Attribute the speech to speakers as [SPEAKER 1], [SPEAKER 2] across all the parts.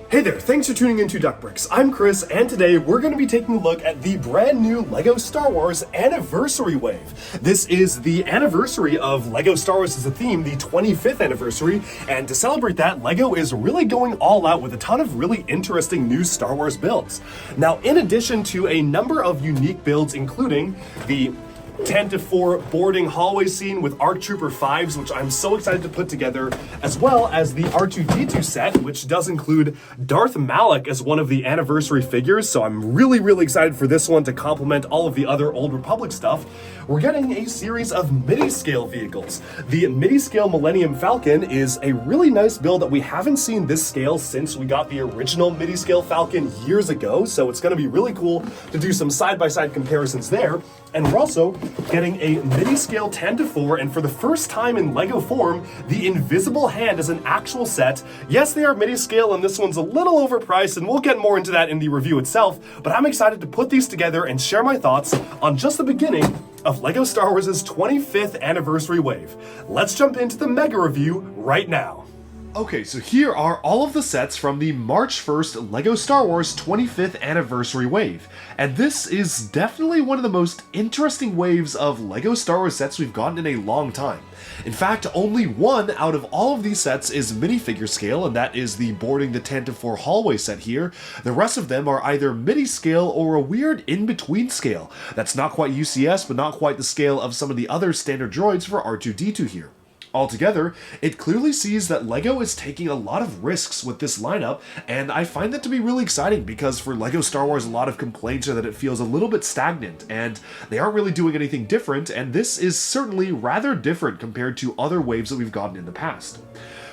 [SPEAKER 1] Hey there, thanks for tuning into Duckbricks. I'm Chris, and today we're going to be taking a look at the brand new LEGO Star Wars Anniversary Wave. This is the anniversary of LEGO Star Wars as a theme, the 25th anniversary, and to celebrate that, LEGO is really going all out with a ton of really interesting new Star Wars builds. Now, in addition to a number of unique builds, including the 10-4 boarding hallway scene with ARC Trooper 5s, which I'm so excited to put together, as well as the R2-D2 set, which does include Darth Malak as one of the anniversary figures, so I'm really excited for this one to complement all of the other Old Republic stuff. We're getting a series of midi-scale vehicles. The midi-scale Millennium Falcon is a really nice build that we haven't seen this scale since we got the original midi-scale Falcon years ago, so it's going to be really cool to do some side-by-side comparisons there. And we're also getting a midi-scale 10-4, and for the first time in LEGO form, the Invisible Hand is an actual set. Yes, they are midi-scale, and this one's a little overpriced, and we'll get more into that in the review itself, but I'm excited to put these together and share my thoughts on just the beginning of LEGO Star Wars' 25th anniversary wave. Let's jump into the mega review right now. Okay, so here are all of the sets from the March 1st LEGO Star Wars 25th Anniversary Wave. And this is definitely one of the most interesting waves of LEGO Star Wars sets we've gotten in a long time. In fact, only one out of all of these sets is minifigure scale, and that is the Boarding the 10-4 hallway set here. The rest of them are either midi-scale or a weird in-between scale. That's not quite UCS, but not quite the scale of some of the other standard droids for R2-D2 here. Altogether, it clearly sees that LEGO is taking a lot of risks with this lineup, and I find that to be really exciting because for LEGO Star Wars, a lot of complaints are that it feels a little bit stagnant, and they aren't really doing anything different, and this is certainly rather different compared to other waves that we've gotten in the past.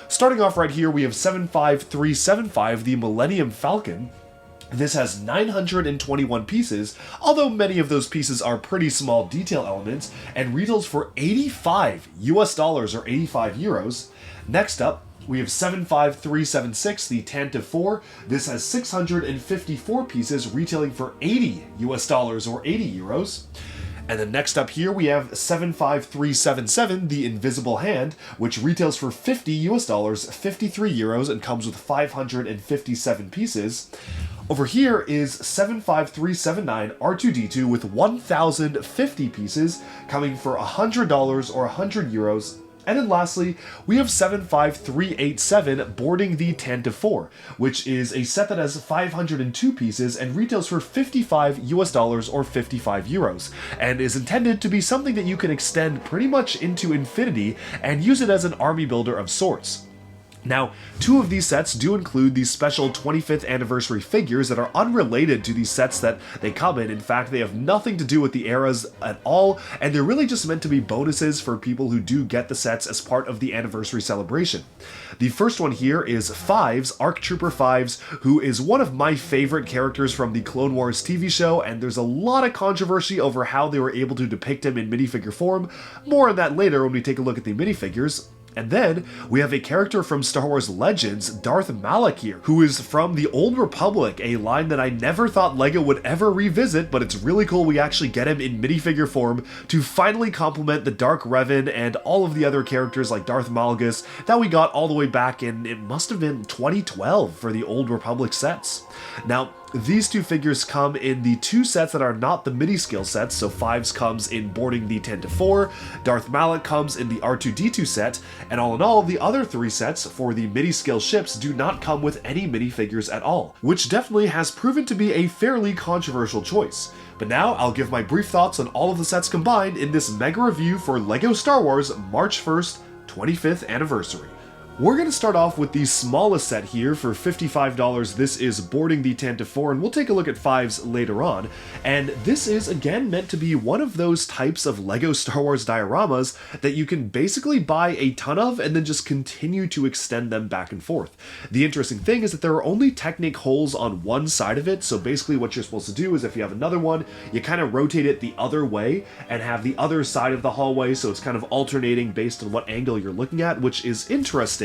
[SPEAKER 1] Starting off right here, we have 75375, the Millennium Falcon. This has 921 pieces, although many of those pieces are pretty small detail elements, and retails for $85 or 85 euros. Next up, we have 75376, the 10-4. This has 654 pieces, retailing for $80 or 80 euros. And then next up here we have 75377, the Invisible Hand, which retails for $50 53 euros, and comes with 557 pieces. Over here is 75379 R2-D2 with 1,050 pieces, coming for $100 or 100 euros. And then lastly, we have 75387 Boarding the 10-4, which is a set that has 502 pieces and retails for $55 or 55 euros, and is intended to be something that you can extend pretty much into infinity and use it as an army builder of sorts. Now, two of these sets do include these special 25th anniversary figures that are unrelated to these sets that they come in. In fact, they have nothing to do with the eras at all, and they're really just meant to be bonuses for people who do get the sets as part of the anniversary celebration. The first one here is Fives, ARC Trooper 5s, who is one of my favorite characters from the Clone Wars TV show, and there's a lot of controversy over how they were able to depict him in minifigure form. More on that later when we take a look at the minifigures. And then we have a character from Star Wars Legends, Darth Malak here, who is from the Old Republic, a line that I never thought LEGO would ever revisit, but it's really cool we actually get him in minifigure form to finally complement the Dark Revan and all of the other characters like Darth Malgus that we got all the way back in, it must have been 2012 for the Old Republic sets. Now, these two figures come in the two sets that are not the midi-scale sets, so Fives comes in Boarding the 10-4, Darth Malak comes in the R2-D2 set, and all in all, the other three sets for the midi-scale ships do not come with any minifigures at all, which definitely has proven to be a fairly controversial choice. But now, I'll give my brief thoughts on all of the sets combined in this mega review for LEGO Star Wars March 1st 25th Anniversary. We're going to start off with the smallest set here for $55. This is Boarding the 10-4, and we'll take a look at Fives later on. And this is, again, meant to be one of those types of LEGO Star Wars dioramas that you can basically buy a ton of and then just continue to extend them back and forth. The interesting thing is that there are only Technic holes on one side of it, so basically what you're supposed to do is if you have another one, you kind of rotate it the other way and have the other side of the hallway, so it's kind of alternating based on what angle you're looking at, which is interesting.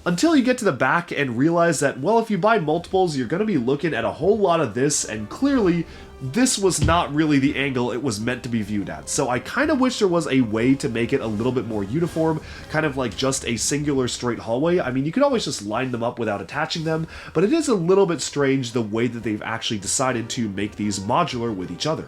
[SPEAKER 1] Until you get to the back and realize that, well, if you buy multiples, you're going to be looking at a whole lot of this, and clearly
[SPEAKER 2] this was not really the angle it was meant to be viewed at. So I kind of wish there was a way to make it a little bit more uniform, kind of like just a singular straight hallway. I mean, you could always just line them up without attaching them, but it is a little bit strange the way that they've actually decided to make these modular with each other.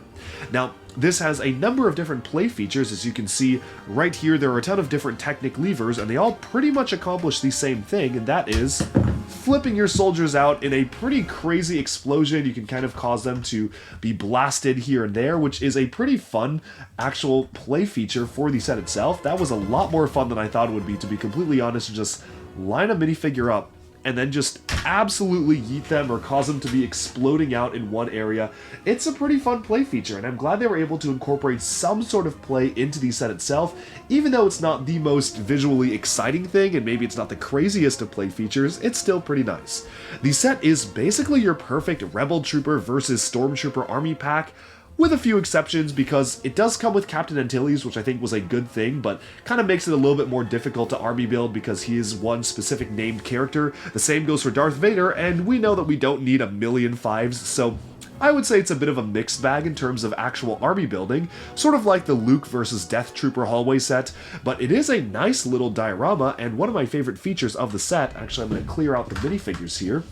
[SPEAKER 2] Now, this has a number of different play features. As you can see right here, there are a ton of different Technic levers, and they all pretty much accomplish the same thing, and that is flipping your soldiers out in a pretty crazy explosion. You can kind of cause them to be blasted here and there, which is a pretty fun actual play feature for the set itself. That was a lot more fun than I thought it would be, to be completely honest, to just line a minifigure up and then just absolutely yeet them or cause them to be exploding out in one area. It's a pretty fun play feature, and I'm glad they were able to incorporate some sort of play into the set itself, even though it's not the most visually exciting thing, and maybe it's not the craziest of play features, it's still pretty nice. The set is basically your perfect Rebel Trooper versus Stormtrooper army pack, with a few exceptions, because it does come with Captain Antilles, which I think was a good thing, but kind of makes it a little bit more difficult to army build because he is one specific named character. The same goes for Darth Vader, and we know that we don't need a million fives, so I would say it's a bit of a mixed bag in terms of actual army building, sort of like the Luke versus Death Trooper hallway set, but it is a nice little diorama, and one of my favorite features of the set, actually I'm going to clear out the minifigures here,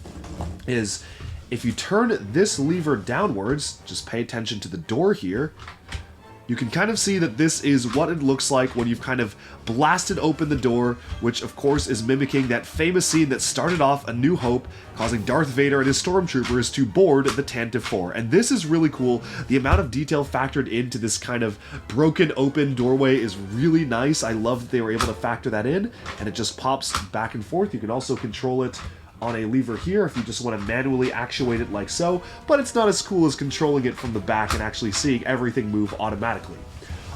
[SPEAKER 2] is if you turn this lever downwards, just pay attention to the door here, you can kind of see that this is what it looks like when you've kind of blasted open the door, which of course is mimicking that famous scene that started off A New Hope, causing Darth Vader and his stormtroopers to board the Tantive 4. And this is really cool. The amount of detail factored into this kind of broken open doorway is really nice. I love that they were able to factor that in, and it just pops back and forth. You can also control it on a lever here if you just want to manually actuate it like so, but it's not as cool as controlling it from the back and actually seeing everything move automatically.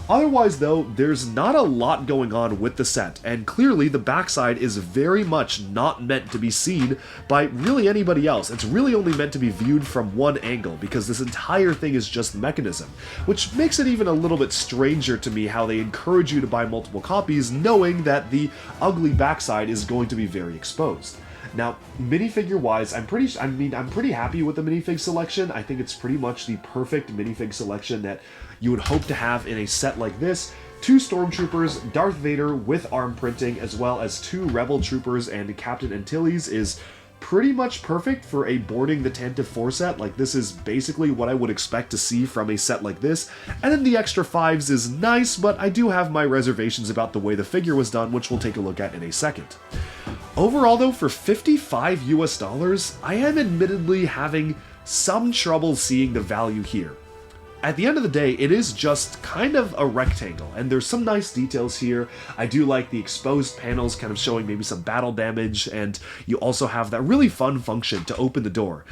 [SPEAKER 2] Otherwise though, there's not a lot going on with the set, and clearly the backside is very much not meant to be seen by really anybody else. It's really only meant to be viewed from one angle, because this entire thing is just mechanism, which makes it even a little bit stranger to me how they encourage you to buy multiple copies knowing that the ugly backside is going to be very exposed. Now, minifigure-wise, I'm pretty happy with the minifig selection. I think it's pretty much the perfect minifig selection that you would hope to have in a set like this. 2 Stormtroopers, Darth Vader with arm printing, as well as 2 Rebel Troopers and Captain Antilles is pretty much perfect for a boarding the Tantive 4 set. Like, this is basically what I would expect to see from a set like this. And then the extra 5s is nice, but I do have my reservations about the way the figure was done, which we'll take a look at in a second. Overall though, for $55 US, I am admittedly having some trouble seeing the value here. At the end of the day, it is just kind of a rectangle, and there's some nice details here. I do like the exposed panels kind of showing maybe some battle damage, and you also have that really fun function to open the door.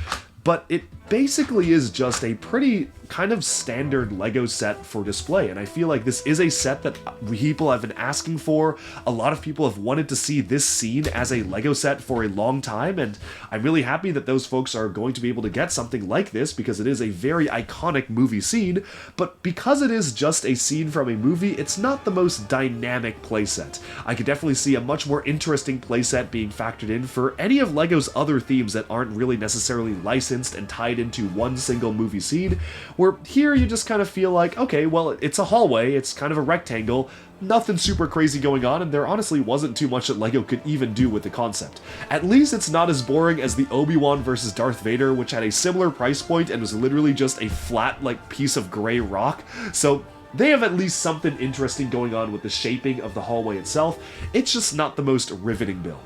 [SPEAKER 2] But it basically is just a pretty kind of standard LEGO set for display, and I feel like this is a set that people have been asking for. A lot of people have wanted to see this scene as a LEGO set for a long time, and I'm really happy that those folks are going to be able to get something like this, because it is a very iconic movie scene, but because it is just a scene from a movie, it's not the most dynamic playset. I could definitely see a much more interesting playset being factored in for any of LEGO's other themes that aren't really necessarily licensed and tied into one single movie scene, where here you just kind of feel like, okay, well, it's a hallway, it's kind of a rectangle, nothing super crazy going on, and there honestly wasn't too much that LEGO could even do with the concept. At least it's not as boring as the Obi-Wan versus Darth Vader, which had a similar price point and was literally just a flat, like, piece of gray rock, so they have at least something interesting going on with the shaping of the hallway itself. It's just not the most riveting build.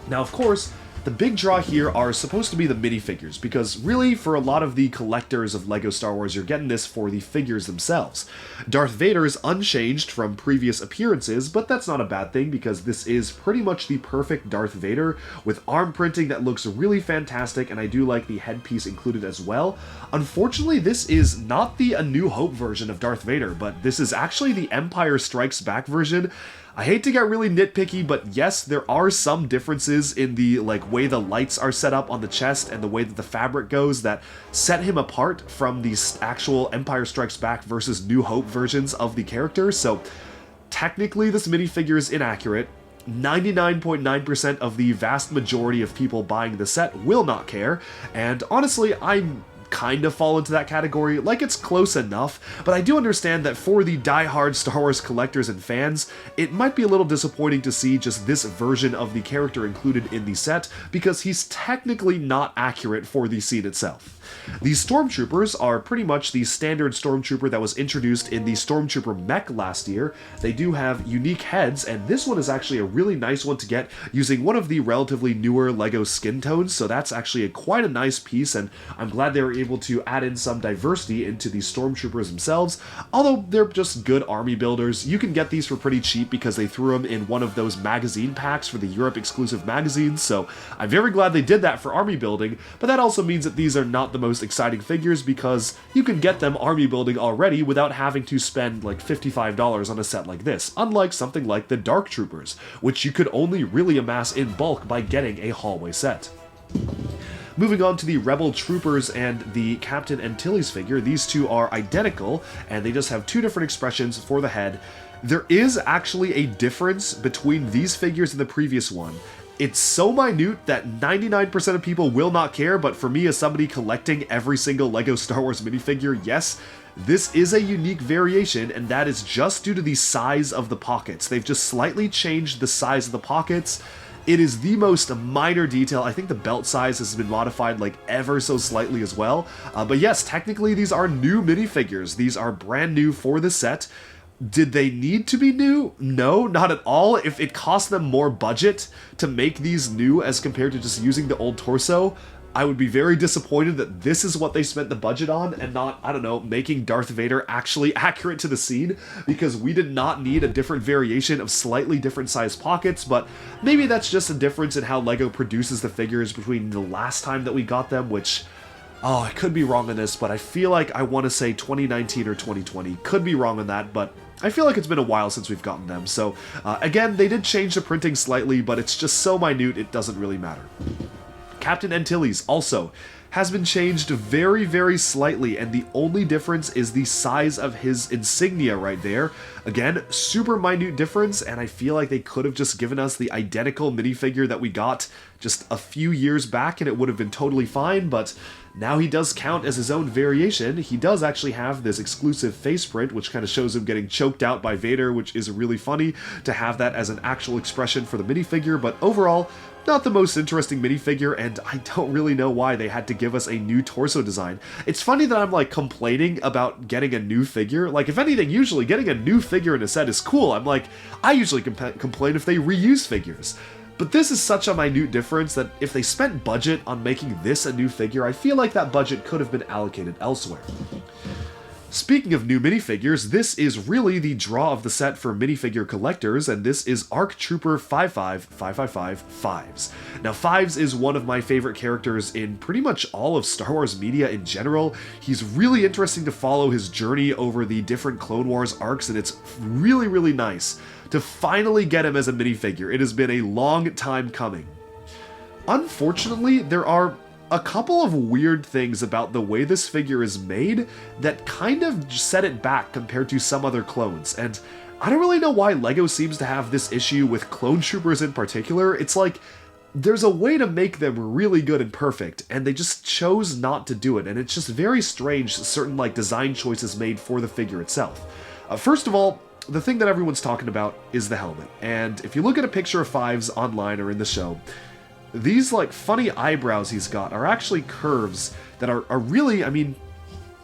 [SPEAKER 2] Now, of course, the big draw here are supposed to be the minifigures, because really, for a lot of the collectors of LEGO Star Wars, you're getting this for the figures themselves. Darth Vader is unchanged from previous appearances, but that's not a bad thing, because this is pretty much the perfect Darth Vader, with arm printing that looks really fantastic, and I do like the headpiece included as well. Unfortunately, this is not the A New Hope version of Darth Vader, but this is actually the Empire Strikes Back version. I hate to get really nitpicky, but yes, there are some differences in the way the lights are set up on the chest and the way that the fabric goes that set him apart from the actual Empire Strikes Back versus New Hope versions of the character. So technically this minifigure is inaccurate. 99.9% of the vast majority of people buying the set will not care, and honestly, I'm kind of fall into that category. Like, it's close enough, but I do understand that for the die-hard Star Wars collectors and fans, it might be a little disappointing to see just this version of the character included in the set, because he's technically not accurate for the scene itself. These Stormtroopers are pretty much the standard Stormtrooper that was introduced in the Stormtrooper mech last year. They do have unique heads, and this one is actually a really nice one to get using one of the relatively newer LEGO skin tones, so that's actually quite a nice piece, and I'm glad they were able to add in some diversity into the Stormtroopers themselves. Although they're just good army builders, you can get these for pretty cheap because they threw them in one of those magazine packs for the Europe exclusive magazines, so I'm very glad they did that for army building, but that also means that these are not the most exciting figures because you can get them army building already without having to spend like $55 on a set like this, unlike something like the Dark Troopers, which you could only really amass in bulk by getting a hallway set. Moving on to the Rebel Troopers and the Captain Antilles figure, these two are identical, and they just have two different expressions for the head. There is actually a difference between these figures and the previous one. It's so minute that 99% of people will not care, but for me as somebody collecting every single LEGO Star Wars minifigure, yes, this is a unique variation, and that is just due to the size of the pockets. They've just slightly changed the size of the pockets. It is the most minor detail. I think the belt size has been modified like ever so slightly as well. But yes, technically these are new minifigures. These are brand new for the set. Did they need to be new? No, not at all. If it cost them more budget to make these new as compared to just using the old torso, I would be very disappointed that this is what they spent the budget on and not, I don't know, making Darth Vader actually accurate to the scene, because we did not need a different variation of slightly different sized pockets, but maybe that's just a difference in how LEGO produces the figures between the last time that we got them, which... oh, I could be wrong on this, but I feel like I want to say 2019 or 2020. Could be wrong on that, but I feel like it's been a while since we've gotten them. So, again, they did change the printing slightly, but it's just so minute it doesn't really matter. Captain Antilles also has been changed very, very slightly, and the only difference is the size of his insignia right there. Again, super minute difference, and I feel like they could have just given us the identical minifigure that we got just a few years back and it would have been totally fine, but now he does count as his own variation. He does actually have this exclusive face print, which kind of shows him getting choked out by Vader, which is really funny to have that as an actual expression for the minifigure, but overall, not the most interesting minifigure, and I don't really know why they had to give us a new torso design. It's funny that I'm like complaining about getting a new figure. Like, if anything, usually getting a new figure in a set is cool. I'm like, I usually complain if they reuse figures. But this is such a minute difference that if they spent budget on making this a new figure, I feel like that budget could have been allocated elsewhere. Speaking of new minifigures, this is really the draw of the set for minifigure collectors, and this is ARC Trooper 55555 Fives. Now, Fives is one of my favorite characters in pretty much all of Star Wars media in general. He's really interesting to follow his journey over the different Clone Wars arcs, and it's really, really nice to finally get him as a minifigure. It has been a long time coming. Unfortunately, there are a couple of weird things about the way this figure is made that kind of set it back compared to some other clones, and I don't really know why LEGO seems to have this issue with clone troopers in particular. It's like, there's a way to make them really good and perfect, and they just chose not to do it, and it's just very strange, certain like design choices made for the figure itself. First of all, the thing that everyone's talking about is the helmet, and if you look at a picture of Fives online or in the show, these like funny eyebrows he's got are actually curves that are really, I mean,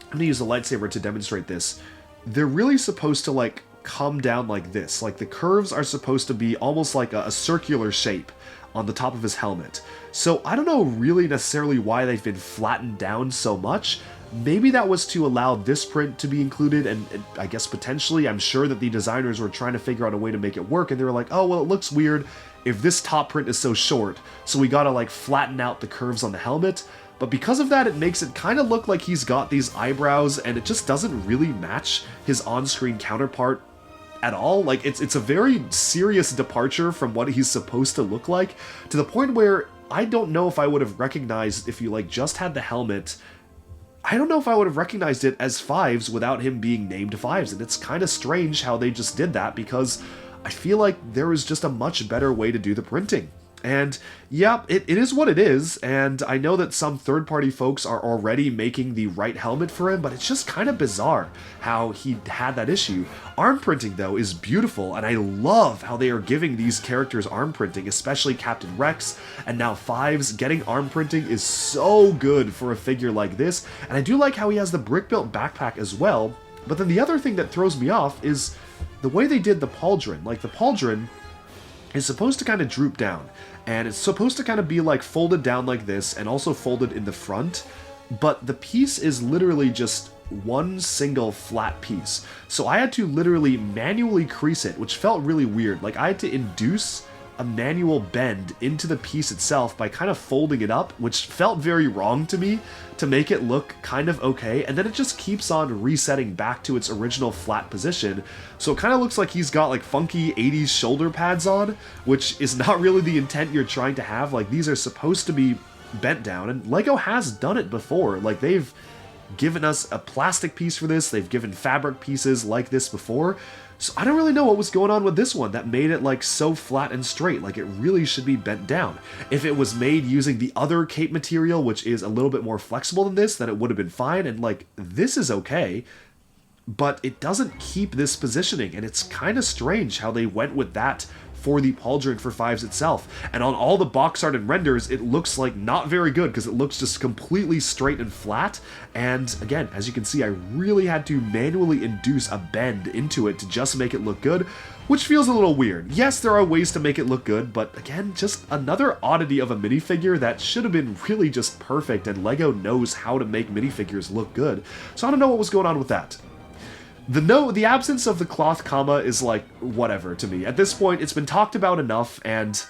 [SPEAKER 2] I'm gonna use a lightsaber to demonstrate this. They're really supposed to like come down like this. Like the curves are supposed to be almost like a circular shape on the top of his helmet. So I don't know really necessarily why they've been flattened down so much. Maybe that was to allow this print to be included, and I guess potentially, I'm sure that the designers were trying to figure out a way to make it work, and they were like, oh, well, it looks weird if this top print is so short, so we gotta like flatten out the curves on the helmet. But because of that, it makes it kind of look like he's got these eyebrows, and it just doesn't really match his on-screen counterpart at all. Like, it's a very serious departure from what he's supposed to look like, to the point where I don't know if I would have recognized, if you like just had the helmet, I don't know if I would have recognized it as Fives without him being named Fives, and it's kind of strange how they just did that, because I feel like there was just a much better way to do the printing. And yeah, it is what it is, and I know that some third-party folks are already making the right helmet for him, but it's just kind of bizarre how he had that issue. Arm printing, though, is beautiful, and I love how they are giving these characters arm printing, especially Captain Rex, and now Fives. Getting arm printing is so good for a figure like this, and I do like how he has the brick-built backpack as well, but then the other thing that throws me off is the way they did the pauldron. Like, the pauldron is supposed to kind of droop down, and it's supposed to kind of be like folded down like this and also folded in the front, but the piece is literally just one single flat piece. So I had to literally manually crease it, which felt really weird. Like, I had to induce a manual bend into the piece itself by kind of folding it up, which felt very wrong to me, to make it look kind of okay, and then it just keeps on resetting back to its original flat position, so it kind of looks like he's got like funky 80s shoulder pads on, which is not really the intent you're trying to have. Like, these are supposed to be bent down, and LEGO has done it before. Like, they've given us a plastic piece for this, they've given fabric pieces like this before, so I don't really know what was going on with this one that made it like so flat and straight. Like, it really should be bent down. If it was made using the other cape material, which is a little bit more flexible than this, then it would have been fine, and like, this is okay, but it doesn't keep this positioning, and it's kind of strange how they went with that for the pauldron for Fives itself. And on all the box art and renders, it looks like not very good because it looks just completely straight and flat. And again, as you can see, I really had to manually induce a bend into it to just make it look good, which feels a little weird. Yes, there are ways to make it look good, but again, just another oddity of a minifigure that should have been really just perfect, and LEGO knows how to make minifigures look good. So I don't know what was going on with that. The absence of the cloth comma is like, whatever to me. At this point, it's been talked about enough, and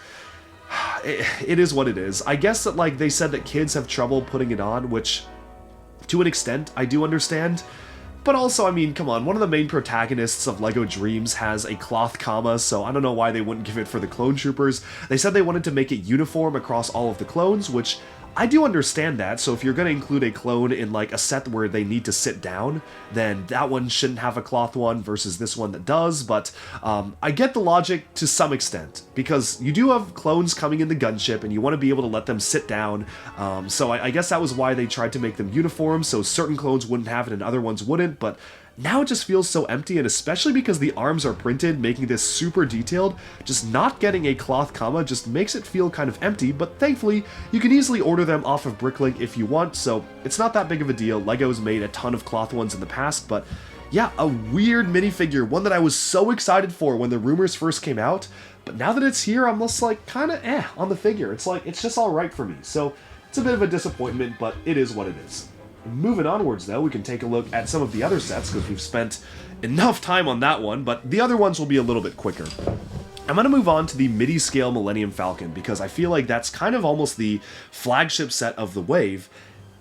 [SPEAKER 2] it is what it is. I guess that, like, they said that kids have trouble putting it on, which, to an extent, I do understand. But also, I mean, come on, one of the main protagonists of LEGO Dreams has a cloth comma, so I don't know why they wouldn't give it for the clone troopers. They said they wanted to make it uniform across all of the clones, which I do understand that. So if you're going to include a clone in like a set where they need to sit down, then that one shouldn't have a cloth one versus this one that does. But I get the logic to some extent, because you do have clones coming in the gunship and you want to be able to let them sit down. So I guess that was why they tried to make them uniform, so certain clones wouldn't have it and other ones wouldn't. But now it just feels so empty, and especially because the arms are printed, making this super detailed, just not getting a cloth comma just makes it feel kind of empty. But thankfully, you can easily order them off of Bricklink if you want, so it's not that big of a deal. LEGO's made a ton of cloth ones in the past, but yeah, a weird minifigure, one that I was so excited for when the rumors first came out, but now that it's here, I'm just like kind of on the figure. It's like, it's just alright for me, so it's a bit of a disappointment, but it is what it is. Moving onwards, though, we can take a look at some of the other sets, because we've spent enough time on that one, but the other ones will be a little bit quicker. I'm going to move on to the midi-scale Millennium Falcon, because I feel like that's kind of almost the flagship set of the wave.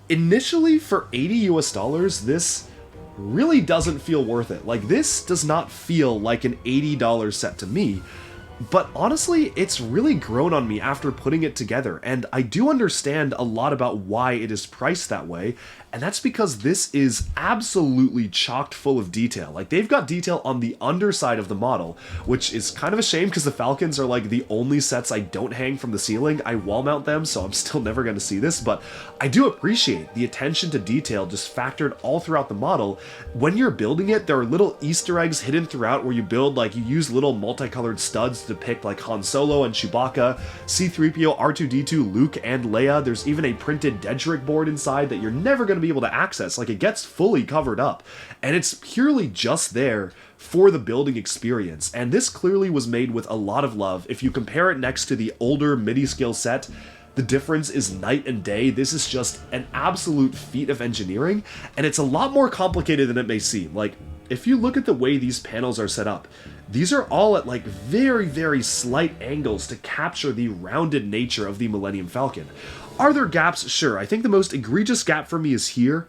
[SPEAKER 2] Initially, for $80 US, this really doesn't feel worth it. Like, this does not feel like an $80 set to me. But honestly, it's really grown on me after putting it together, and I do understand a lot about why it is priced that way, and that's because this is absolutely chocked full of detail. Like, they've got detail on the underside of the model, which is kind of a shame because the Falcons are like the only sets I don't hang from the ceiling. I wall mount them, so I'm still never going to see this, but I do appreciate the attention to detail just factored all throughout the model. When you're building it, there are little Easter eggs hidden throughout where you build, like, you use little multicolored studs to depict like Han Solo and Chewbacca, C-3PO, R2-D2, Luke, and Leia. There's even a printed Dedrick board inside that you're never going to be able to access. Like, it gets fully covered up, and it's purely just there for the building experience, and this clearly was made with a lot of love. If you compare it next to the older midi-scale set, the difference is night and day. This is just an absolute feat of engineering, and it's a lot more complicated than it may seem. Like, if you look at the way these panels are set up, these are all at like very, very slight angles to capture the rounded nature of the Millennium Falcon. Are there gaps? Sure. I think the most egregious gap for me is here.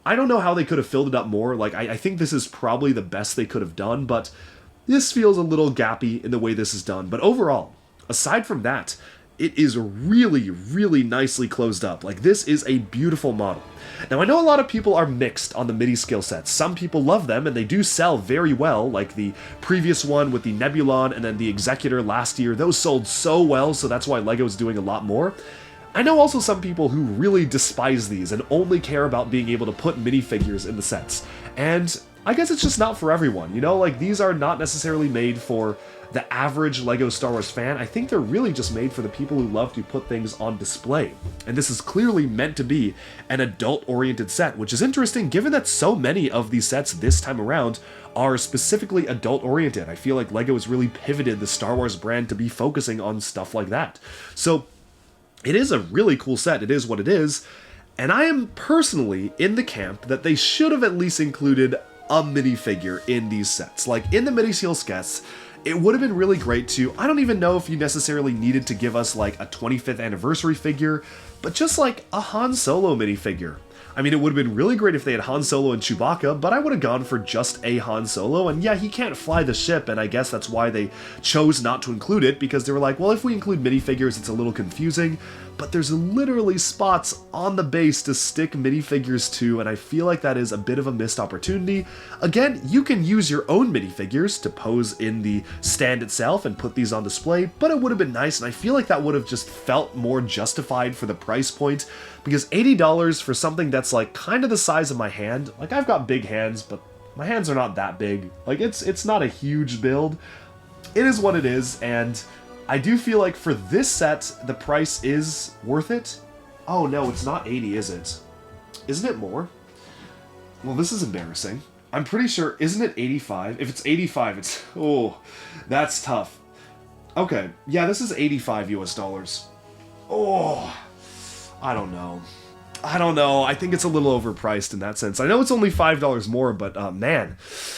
[SPEAKER 2] I don't know how they could have filled it up more. Like, I think this is probably the best they could have done, but this feels a little gappy in the way this is done. But overall, aside from that, it is really, really nicely closed up. Like, this is a beautiful model. Now, I know a lot of people are mixed on the mini scale sets. Some people love them, and they do sell very well, like the previous one with the Nebulon and then the Executor last year. Those sold so well, so that's why LEGO is doing a lot more. I know also some people who really despise these and only care about being able to put minifigures in the sets. And I guess it's just not for everyone, you know? Like, these are not necessarily made for the average LEGO Star Wars fan. I think they're really just made for the people who love to put things on display. And this is clearly meant to be an adult-oriented set, which is interesting given that so many of these sets this time around are specifically adult-oriented. I feel like LEGO has really pivoted the Star Wars brand to be focusing on stuff like that. So it is a really cool set. It is what it is. And I am personally in the camp that they should have at least included a minifigure in these sets. Like, in the mini scale skets, it would have been really great to, I don't even know if you necessarily needed to give us like a 25th anniversary figure, but just like a Han Solo minifigure. I mean, it would have been really great if they had Han Solo and Chewbacca, but I would have gone for just a Han Solo, and yeah, he can't fly the ship, and I guess that's why they chose not to include it, because they were like, well, if we include minifigures, it's a little confusing, but there's literally spots on the base to stick minifigures to, and I feel like that is a bit of a missed opportunity. Again, you can use your own minifigures to pose in the stand itself and put these on display, but it would have been nice, and I feel like that would have just felt more justified for the price point, because $80 for something that's like kind of the size of my hand, like I've got big hands, but my hands are not that big. Like it's not a huge build. It is what it is, and I do feel like for this set, the price is worth it. Oh no, it's not 80, is it? Isn't it more? Well, this is embarrassing. I'm pretty sure, isn't it 85? If it's 85, it's, oh, that's tough. Okay, yeah, this is 85 US dollars. Oh, I don't know. I think it's a little overpriced in that sense. I know it's only $5 more, but man,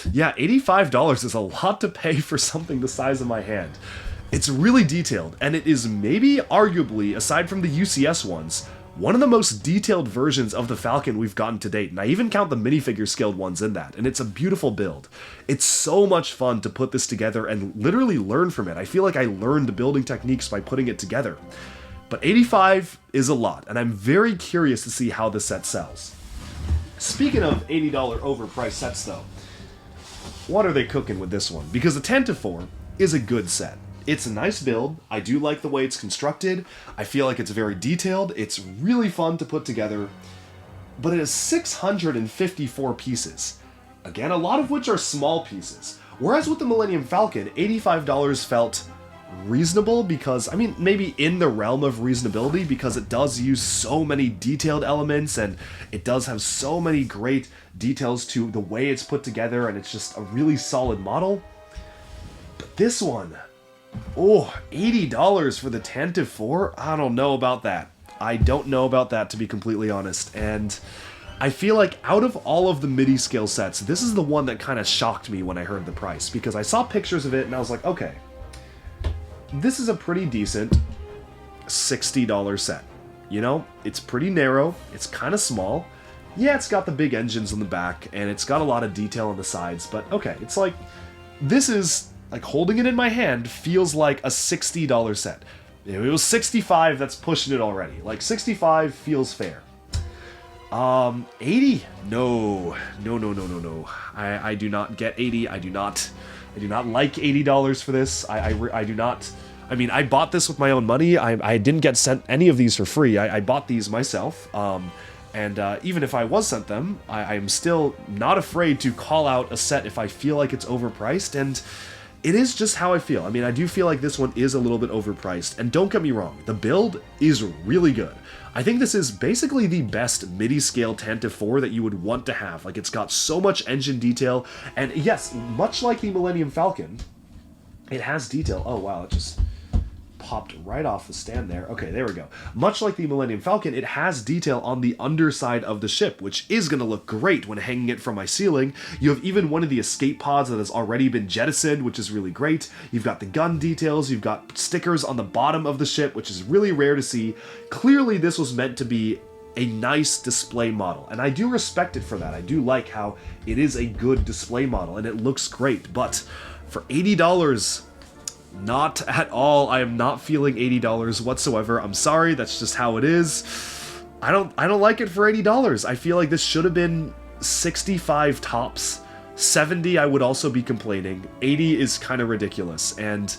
[SPEAKER 2] yeah, $85 is a lot to pay for something the size of my hand. It's really detailed, and it is maybe, arguably, aside from the UCS ones, one of the most detailed versions of the Falcon we've gotten to date, and I even count the minifigure scaled ones in that, and it's a beautiful build. It's so much fun to put this together and literally learn from it. I feel like I learned building techniques by putting it together. But 85 is a lot, and I'm very curious to see how this set sells. Speaking of $80 overpriced sets though, what are they cooking with this one? Because the Tantive is a good set. It's a nice build. I do like the way it's constructed. I feel like it's very detailed. It's really fun to put together. But it has 654 pieces. Again, a lot of which are small pieces. Whereas with the Millennium Falcon, $85 felt reasonable because, I mean, maybe in the realm of reasonability because it does use so many detailed elements and it does have so many great details to the way it's put together, and it's just a really solid model. But this one, oh, $80 for the Tantive 4? I don't know about that. I don't know about that, to be completely honest. And I feel like out of all of the midi scale sets, this is the one that kind of shocked me when I heard the price, because I saw pictures of it and I was like, okay, this is a pretty decent $60 set. You know, it's pretty narrow, it's kind of small. Yeah, it's got the big engines on the back, and it's got a lot of detail on the sides, but okay, it's like, this is, like, holding it in my hand feels like a $60 set. If it was 65, that's pushing it already. Like, 65 feels fair. 80? No. I do not get 80. I do not like $80 for this. I do not. I mean, I bought this with my own money. I didn't get sent any of these for free. I bought these myself. And even if I was sent them, I'm still not afraid to call out a set if I feel like it's overpriced, and it is just how I feel. I mean, I do feel like this one is a little bit overpriced, and don't get me wrong, the build is really good. I think this is basically the best midi-scale Tantive 4 that you would want to have. Like, it's got so much engine detail, and yes, much like the Millennium Falcon, it has detail. Oh wow, it just popped right off the stand there. Okay, there we go. Much like the Millennium Falcon, it has detail on the underside of the ship, which is going to look great when hanging it from my ceiling. You have even one of the escape pods that has already been jettisoned, which is really great. You've got the gun details, you've got stickers on the bottom of the ship, which is really rare to see. Clearly, this was meant to be a nice display model, and I do respect it for that. I do like how it is a good display model, and it looks great, but for $80, Not at all. I am not feeling $80 whatsoever. I'm sorry, that's just how it is. I don't like it for $80. I feel like this should have been 65 tops. 70 I would also be complaining. 80 is kind of ridiculous. And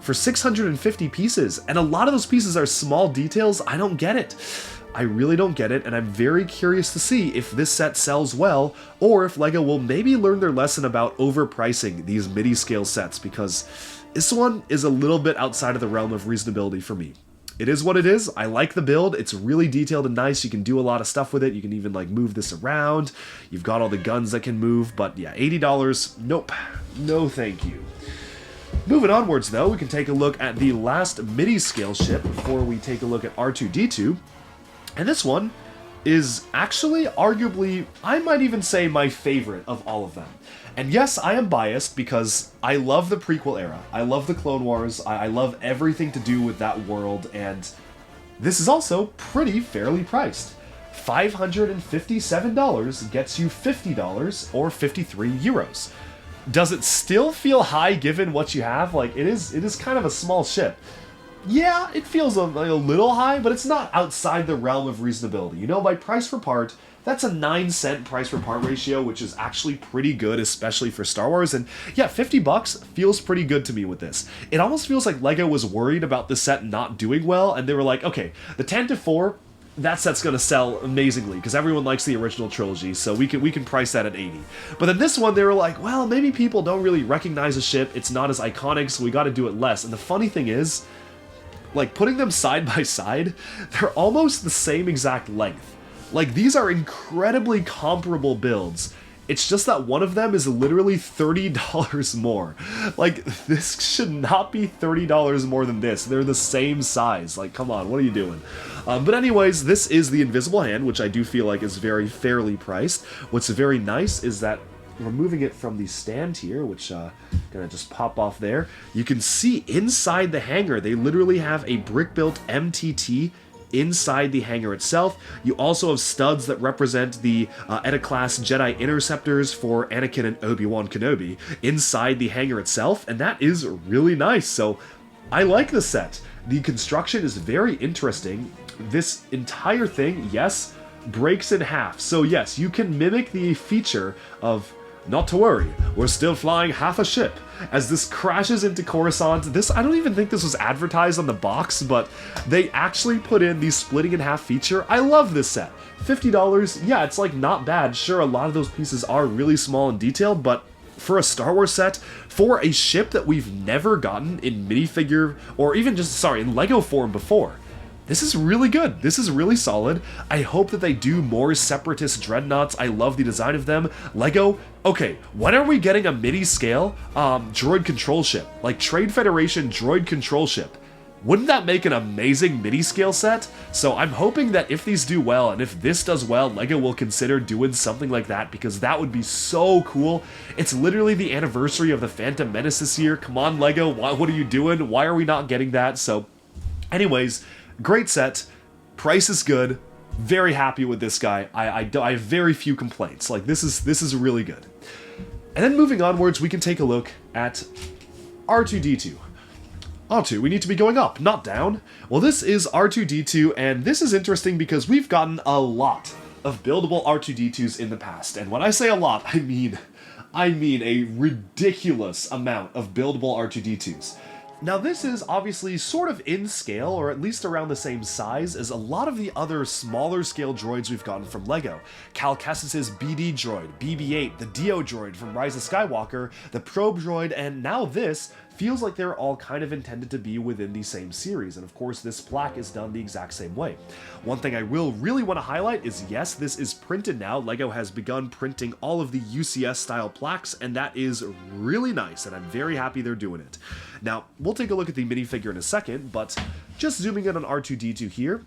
[SPEAKER 2] for 650 pieces, and a lot of those pieces are small details, I don't get it. I really don't get it, and I'm very curious to see if this set sells well, or if LEGO will maybe learn their lesson about overpricing these midi-scale sets, because this one is a little bit outside of the realm of reasonability for me. It is what it is. I like the build. It's really detailed and nice. You can do a lot of stuff with it. You can even like move this around. You've got all the guns that can move, but yeah, $80, nope. No thank you. Moving onwards though, we can take a look at the last midi-scale ship before we take a look at R2-D2. And this one is actually arguably, I might even say, my favorite of all of them. And yes, I am biased because I love the prequel era. I love the Clone Wars. I love everything to do with that world, and this is also pretty fairly priced. $557 gets you $50 or 53 euros. Does it still feel high given what you have? Like, it is kind of a small ship. Yeah, it feels a little high, but it's not outside the realm of reasonability. You know, by price per part, that's a 9-cent price per part ratio, which is actually pretty good, especially for Star Wars. And yeah, $50 feels pretty good to me with this. It almost feels like LEGO was worried about the set not doing well, and they were like, okay, the 10-4, that set's gonna sell amazingly because everyone likes the original trilogy, so we can price that at 80. But then this one, they were like, well, maybe people don't really recognize the ship. It's not as iconic, so we got to do it less. And the funny thing is, like, putting them side by side, they're almost the same exact length. Like, these are incredibly comparable builds. It's just that one of them is literally $30 more. Like, this should not be $30 more than this. They're the same size. Like, come on, what are you doing? But anyways, this is the Invisible Hand, which I do feel like is very fairly priced. What's very nice is that removing it from the stand here, which gonna just pop off there, you can see inside the hangar, they literally have a brick-built MTT inside the hangar itself. You also have studs that represent the Eta-class Jedi Interceptors for Anakin and Obi-Wan Kenobi inside the hangar itself, and that is really nice. So I like the set. The construction is very interesting. This entire thing, yes, breaks in half. So yes, you can mimic the feature of "Not to worry, we're still flying half a ship," as this crashes into Coruscant. This, I don't even think this was advertised on the box, but they actually put in the splitting in half feature. I love this set. $50, yeah, it's like not bad. Sure, a lot of those pieces are really small and detailed, but for a Star Wars set, for a ship that we've never gotten in minifigure, or even just, sorry, in LEGO form before, this is really good. This is really solid. I hope that they do more Separatist Dreadnoughts. I love the design of them. LEGO, okay, when are we getting a midi-scale droid control ship? Like Trade Federation droid control ship. Wouldn't that make an amazing midi-scale set? So I'm hoping that if these do well, and if this does well, LEGO will consider doing something like that, because that would be so cool. It's literally the anniversary of the Phantom Menace this year. Come on, LEGO, what are you doing? Why are we not getting that? So anyways, great set, price is good, very happy with this guy. I have very few complaints. Like, this is really good. And then moving onwards, we can take a look at R2-D2. R2, we need to be going up, not down. Well, this is R2-D2, and this is interesting because we've gotten a lot of buildable R2-D2s in the past. And when I say a lot, I mean a ridiculous amount of buildable R2-D2s. Now this is obviously sort of in scale, or at least around the same size as a lot of the other smaller scale droids we've gotten from LEGO. Cal Kestis's BD droid, BB-8, the Dio droid from Rise of Skywalker, the Probe droid, and now this feels like they're all kind of intended to be within the same series, and of course this plaque is done the exact same way. One thing I will really want to highlight is, yes, this is printed now. LEGO has begun printing all of the UCS style plaques, and that is really nice, and I'm very happy they're doing it. Now, we'll take a look at the minifigure in a second, but just zooming in on R2-D2 here,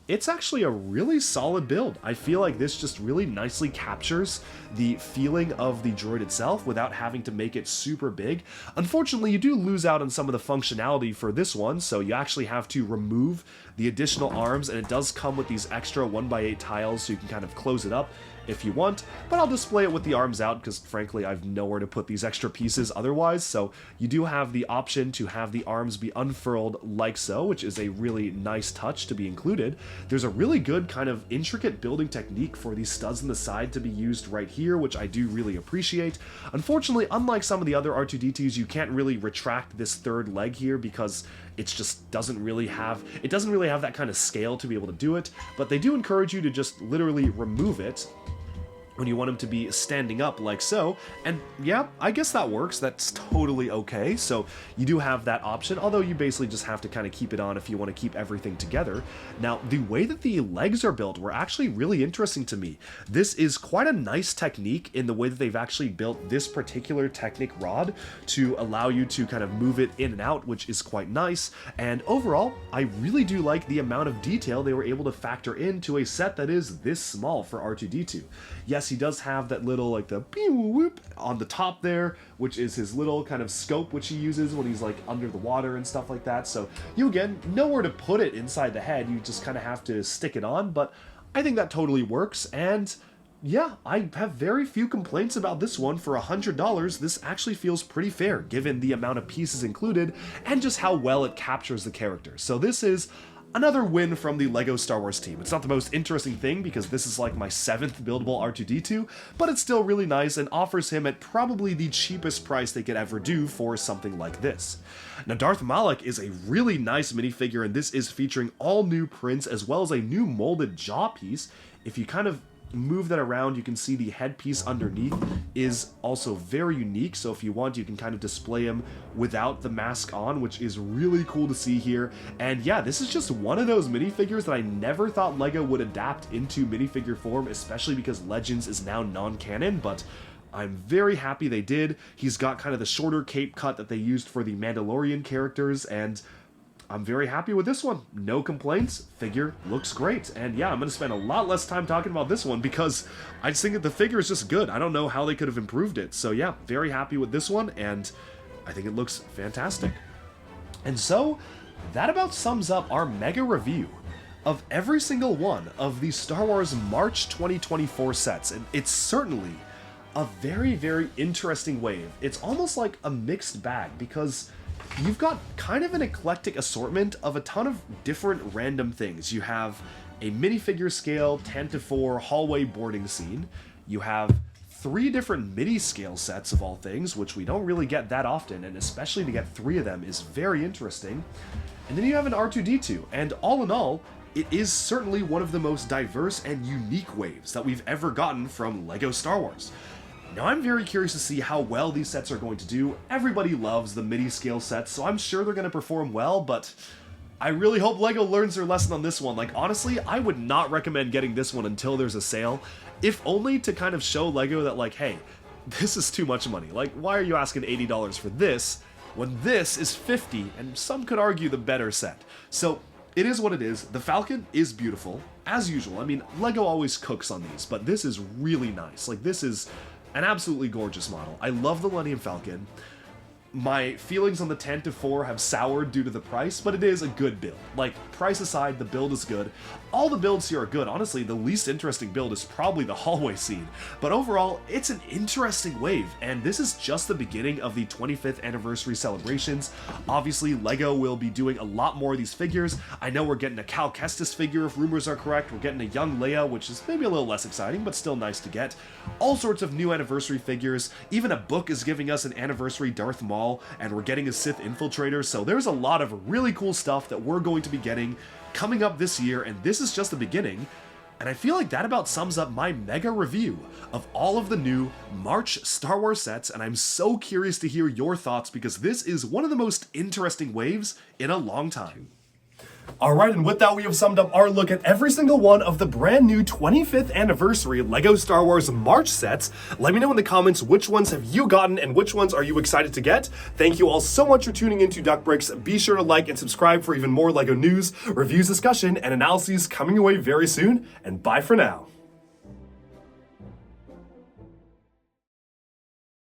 [SPEAKER 2] it's actually a really solid build. I feel like this just really nicely captures the feeling of the droid itself without having to make it super big. Unfortunately, you do lose out on some of the functionality for this one, so you actually have to remove the additional arms, and it does come with these extra 1x8 tiles so you can kind of close it up if you want, but I'll display it with the arms out because frankly I've nowhere to put these extra pieces otherwise. So you do have the option to have the arms be unfurled like so, which is a really nice touch to be included. There's a really good kind of intricate building technique for these studs on the side to be used right here, which I do really appreciate. Unfortunately, unlike some of the other R2-D2s, you can't really retract this third leg here because it just doesn't really have that kind of scale to be able to do it, but they do encourage you to just literally remove it when you want him to be standing up like so, and yeah, I guess that works. That's totally okay. So you do have that option, although you basically just have to kind of keep it on if you want to keep everything together. Now, the way that the legs are built were actually really interesting to me. This is quite a nice technique in the way that they've actually built this particular Technic rod to allow you to kind of move it in and out, which is quite nice. And overall, I really do like the amount of detail they were able to factor into a set that is this small for R2-D2. Yes, he does have that little, like, the whoop on the top there, which is his little kind of scope which he uses when he's like under the water and stuff like that. So you again nowhere to put it inside the head, you just kind of have to stick it on, but I think that totally works. And yeah, I have very few complaints about this one. For $100, this actually feels pretty fair given the amount of pieces included and just how well it captures the character. So this is another win from the LEGO Star Wars team. It's not the most interesting thing because this is like my 7th buildable R2-D2, but it's still really nice and offers him at probably the cheapest price they could ever do for something like this. Now, Darth Malak is a really nice minifigure, and this is featuring all new prints as well as a new molded jaw piece. If you kind of move that around, you can see the headpiece underneath is also very unique, so if you want, you can kind of display him without the mask on, which is really cool to see here. And yeah, this is just one of those minifigures that I never thought LEGO would adapt into minifigure form, especially because Legends is now non-canon, but I'm very happy they did. He's got kind of the shorter cape cut that they used for the Mandalorian characters, and I'm very happy with this one. No complaints. Figure looks great. And yeah, I'm going to spend a lot less time talking about this one because I just think that the figure is just good. I don't know how they could have improved it. So yeah, very happy with this one, and I think it looks fantastic. And so that about sums up our mega review of every single one of the Star Wars March 2024 sets. And it's certainly a very, very interesting wave. It's almost like a mixed bag because you've got kind of an eclectic assortment of a ton of different random things. You have a minifigure scale 10:4 hallway boarding scene. You have 3 different mini scale sets of all things, which we don't really get that often, and especially to get 3 of them is very interesting. And then you have an R2-D2, and all in all, it is certainly one of the most diverse and unique waves that we've ever gotten from LEGO Star Wars. Now, I'm very curious to see how well these sets are going to do. Everybody loves the mini-scale sets, so I'm sure they're going to perform well, but I really hope LEGO learns their lesson on this one. Like, honestly, I would not recommend getting this one until there's a sale, if only to kind of show LEGO that, like, hey, this is too much money. Like, why are you asking $80 for this when this is $50, and some could argue the better set? So it is what it is. The Falcon is beautiful, as usual. I mean, LEGO always cooks on these, but this is really nice. Like, this is an absolutely gorgeous model. I love the Millennium Falcon. My feelings on the 10:4 have soured due to the price, but it is a good build. Like, price aside, the build is good. All the builds here are good. Honestly, the least interesting build is probably the hallway scene. But overall, it's an interesting wave, and this is just the beginning of the 25th anniversary celebrations. Obviously, LEGO will be doing a lot more of these figures. I know we're getting a Cal Kestis figure, if rumors are correct. We're getting a young Leia, which is maybe a little less exciting, but still nice to get. All sorts of new anniversary figures. Even a book is giving us an anniversary Darth Maul, and we're getting a Sith Infiltrator, so there's a lot of really cool stuff that we're going to be getting coming up this year, and this is just the beginning. And I feel like that about sums up my mega review of all of the new March Star Wars sets, and I'm so curious to hear your thoughts because this is one of the most interesting waves in a long time.
[SPEAKER 1] Alright, and with that, we have summed up our look at every single one of the brand new 25th anniversary LEGO Star Wars March sets. Let me know in the comments which ones have you gotten and which ones are you excited to get. Thank you all so much for tuning into Duckbricks. Be sure to like and subscribe for even more LEGO news, reviews, discussion, and analyses coming your way very soon, and bye for now.